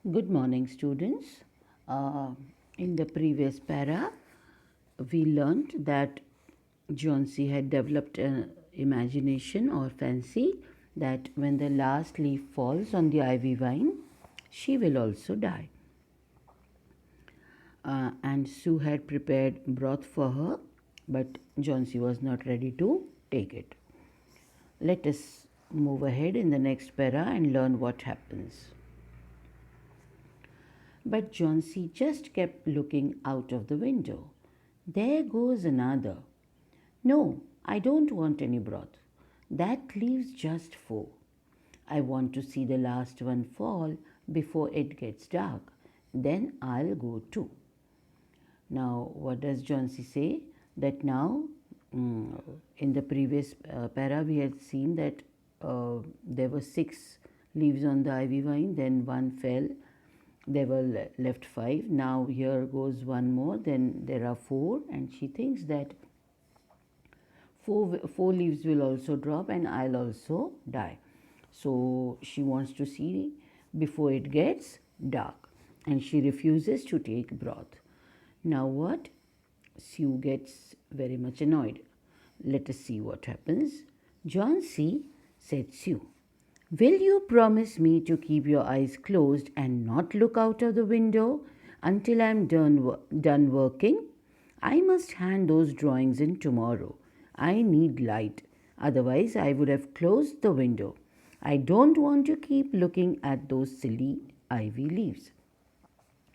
Good morning, students. Uh, in the previous para, we learnt that Johnsy had developed an imagination or fancy that when the last leaf falls on the ivy vine, she will also die. And Sue had prepared broth for her, but Johnsy was not ready to take it. Let us move ahead in the next para and learn what happens. But Johnsy just kept looking out of the window. There goes another. No, I don't want any broth. That leaves just four. I want to see the last one fall before it gets dark. Then I'll go too. Now, what does Johnsy say? That now, in the previous para, we had seen that there were six leaves on the ivy vine, then one fell, there were left five. Now, here goes one more, then there are four, and she thinks that four leaves will also drop and I'll also die. So, she wants to see before it gets dark, and she refuses to take broth. Now what? Sue gets very much annoyed. Let us see what happens. Johnsy, said Sue, will you promise me to keep your eyes closed and not look out of the window until I am done working? I must hand those drawings in tomorrow. I need light. Otherwise, I would have closed the window. I don't want to keep looking at those silly ivy leaves.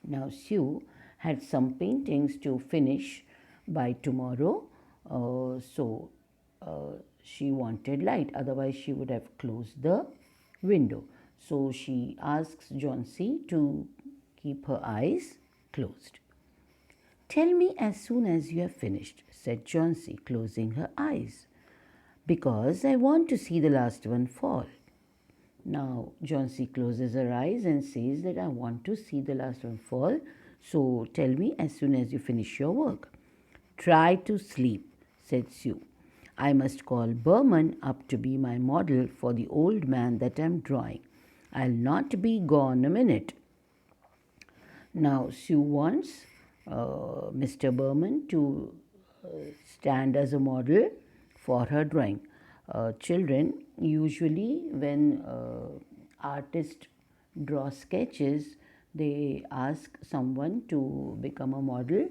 Now, Sue had some paintings to finish by tomorrow, so she wanted light, otherwise, she would have closed the window. So, she asks Johnsy to keep her eyes closed. Tell me as soon as you have finished, said Johnsy, closing her eyes, because I want to see the last one fall. Now, Johnsy closes her eyes and says that I want to see the last one fall. So, tell me as soon as you finish your work. Try to sleep, said Sue. I must call Berman up to be my model for the old man that I'm drawing. I'll not be gone a minute. Now, Sue wants Mr. Berman to stand as a model for her drawing. Children, usually when artists draw sketches, they ask someone to become a model,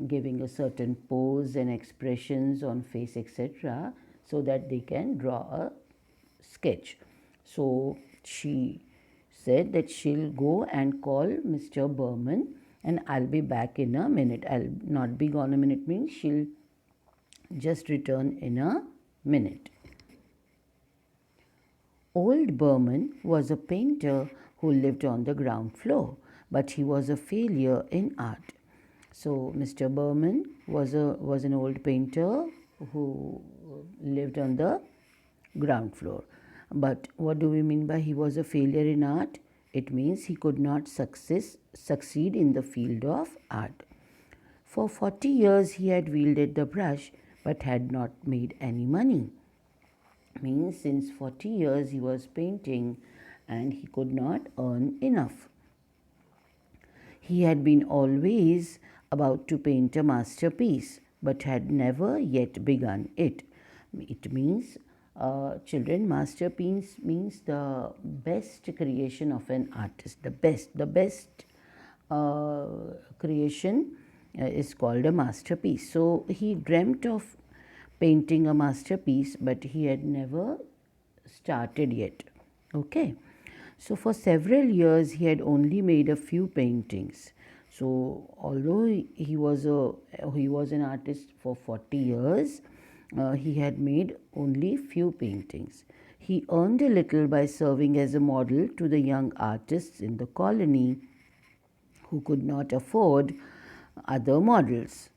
giving a certain pose and expressions on face, etc., so that they can draw a sketch. So she said that she'll go and call Mr. Berman and I'll be back in a minute. I'll not be gone a minute means she'll just return in a minute. Old Berman was a painter who lived on the ground floor, but he was a failure in art. So Mr. Berman was an old painter who lived on the ground floor. But what do we mean by he was a failure in art? It means he could not succeed in the field of art. For 40 years he had wielded the brush but had not made any money. Means since 40 years he was painting and he could not earn enough. He had been always about to paint a masterpiece but had never yet begun it. It means, children, masterpiece means the best creation of an artist. The best creation is called a masterpiece. So he dreamt of painting a masterpiece, but he had never started yet. Okay. So for several years he had only made a few paintings. So although he was an artist for 40 years, he had made only few paintings. He earned a little by serving as a model to the young artists in the colony who could not afford other models.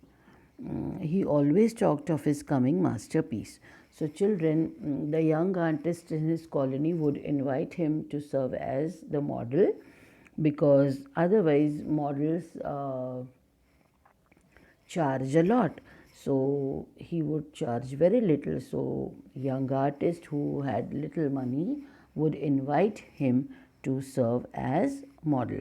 He always talked of his coming masterpiece. So, children, the young artist in his colony would invite him to serve as the model because otherwise models charge a lot. So, he would charge very little. So, young artist who had little money would invite him to serve as model.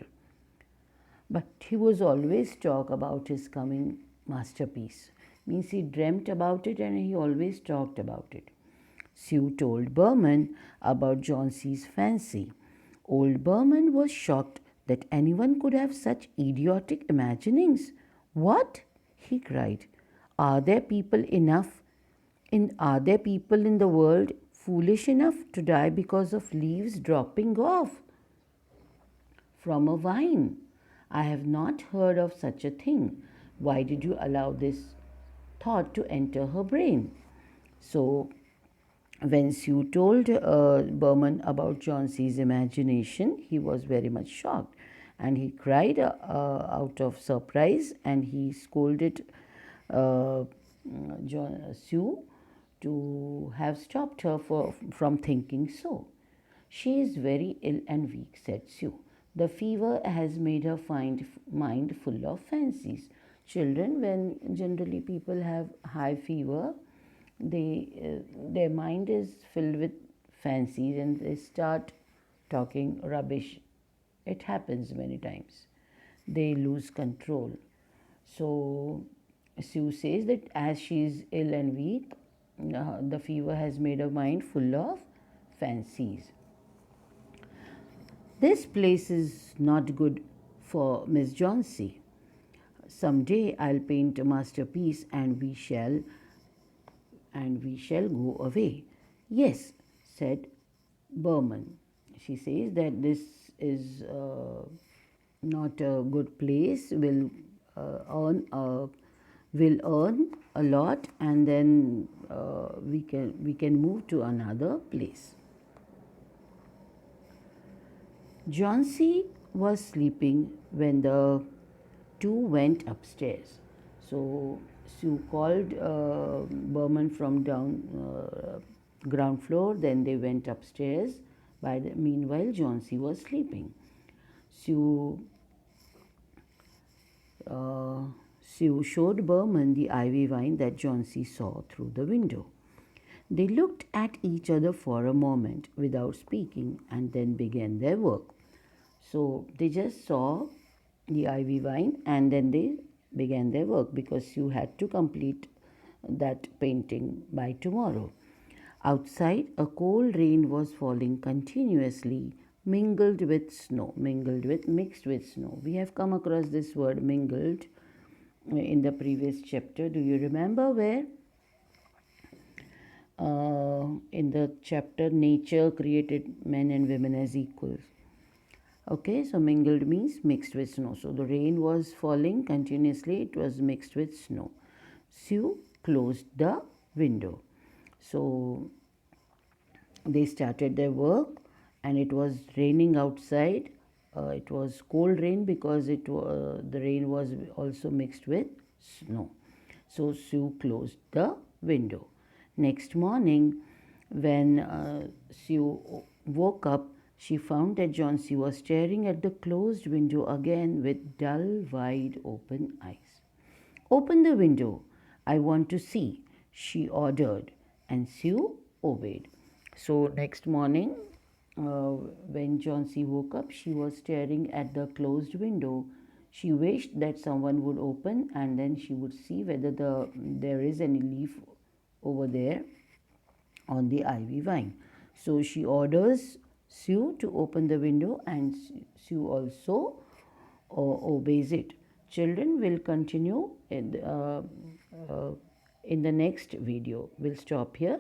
But he was always talk about his coming masterpiece. Means he dreamt about it and he always talked about it. Sue told Berman about John C.'s fancy. Old Berman was shocked that anyone could have such idiotic imaginings. What? He cried. Are there people enough are there people in the world foolish enough to die because of leaves dropping off from a vine? I have not heard of such a thing. Why did you allow this thought to enter her brain? So, when Sue told Berman about Chauncey's imagination, he was very much shocked and he cried out of surprise and he scolded uh, Sue to have stopped her from thinking so. She is very ill and weak, said Sue. The fever has made her mind full of fancies. Children, when generally people have high fever, their mind is filled with fancies and they start talking rubbish. It happens many times. They lose control. So Sue says that as she is ill and weak, the fever has made her mind full of fancies. This place is not good for Miss Johnsy. Someday I'll paint a masterpiece and we shall go away. Yes, said Berman. She says that this is not a good place. Will earn a lot, and then we can move to another place. Johnsy was sleeping when the two went upstairs. So Sue called Berman from down ground floor. Then they went upstairs. Meanwhile, Johnsy was sleeping. Sue uh, Sue showed Berman the ivy vine that Johnsy saw through the window. They looked at each other for a moment without speaking and then began their work. So they just saw the ivy vine and then they began their work because you had to complete that painting by tomorrow. Outside, a cold rain was falling continuously, mixed with snow. We have come across this word mingled in the previous chapter. Do you remember where? In the chapter Nature created men and women as equals. Okay, so mingled means mixed with snow. So the rain was falling continuously, it was mixed with snow. Sue closed the window. So they started their work and it was raining outside. It was cold rain because the rain was also mixed with snow. So Sue closed the window. Next morning, when Sue woke up, she found that Johnsy was staring at the closed window again with dull, wide open eyes. Open the window. I want to see, she ordered, and Sue obeyed. So, next morning, when Johnsy woke up, she was staring at the closed window. She wished that someone would open and then she would see whether there is any leaf over there on the ivy vine. So she orders Sue to open the window and Sue also obeys it. Children will continue in the next video. We'll stop here.